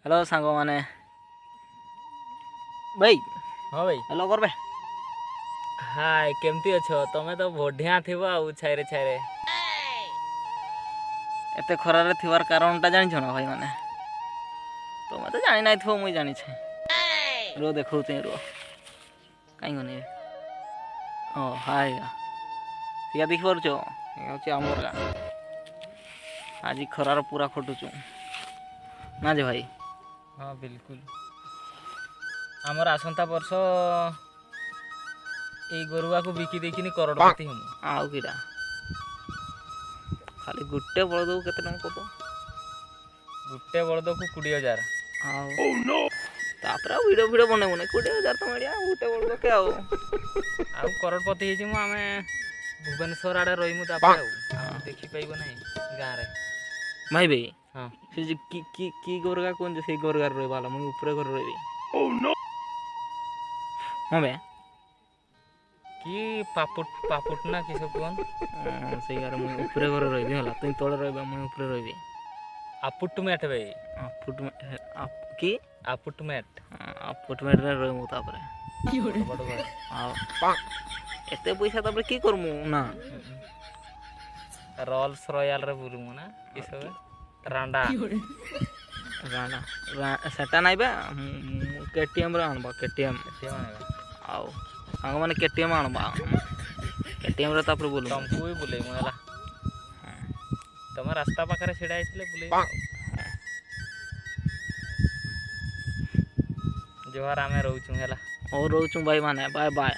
Hello सांग माने भाई हाँ भाई। हेलो करबे हाय केमती अच्छो तमें तो बढ़िया थिबो आउ छाइरे छाइरे। एते खरारे थिवार कारणटा जानि छ ना भाई माने तो मैं तो जानि नाइ थो मुई जानि छै रो देखौ ते रो काई गने ओ हाय सिया देख पर छो ए होची हमर का आज खरार पूरा खटुचु ना जे भाई। हाँ बिल्कुल आमर आसंता वर्ष एई गरुआ को बिकी देखिनी करोड़पति हम। आउ किरा खाली गुट्टे बळ दउ केते टंका को गुट्टे बलद को 20,000। आउ तापरा वीडियो वीडियो बने बने 20,000 तो मिलिया गुट्टे बळ के आउ आउ करोड़पति हे जिमु आमे भुवनेश्वर आड़े रहिमु तापर आउ देखि पाइबो नाही गां रे भाई भाई हाँ से जे की गोरगा कोन जे से गोरगा रे वाला मुई ऊपर कर रही ओ नो हां बे कि पापुट पापुट ना किसे कोन से यार मुई ऊपर कर रही हला तुई तळे रहबा मुई ऊपर रहबी आपुटमेट भाई फुट में आप की आपुटमेट फुटमेट रे रहमु तापरे बड़ बड़ आ एते पैसा तापरे की करमु ना रोल्स रॉयल रे बुरुमु ना किसे रांडा राणा सेटा नाइ बे केटीएम रे आनबा केटीएम आउ सांग माने केटीएम आनबा केटीएम रे तापरे बोलु तुमको भी बुले मला तम रास्ता पाखरे छिड़ा आइतले बुले जोहार आमे रहउछु हला और रोचु भाई माने बाय बाय।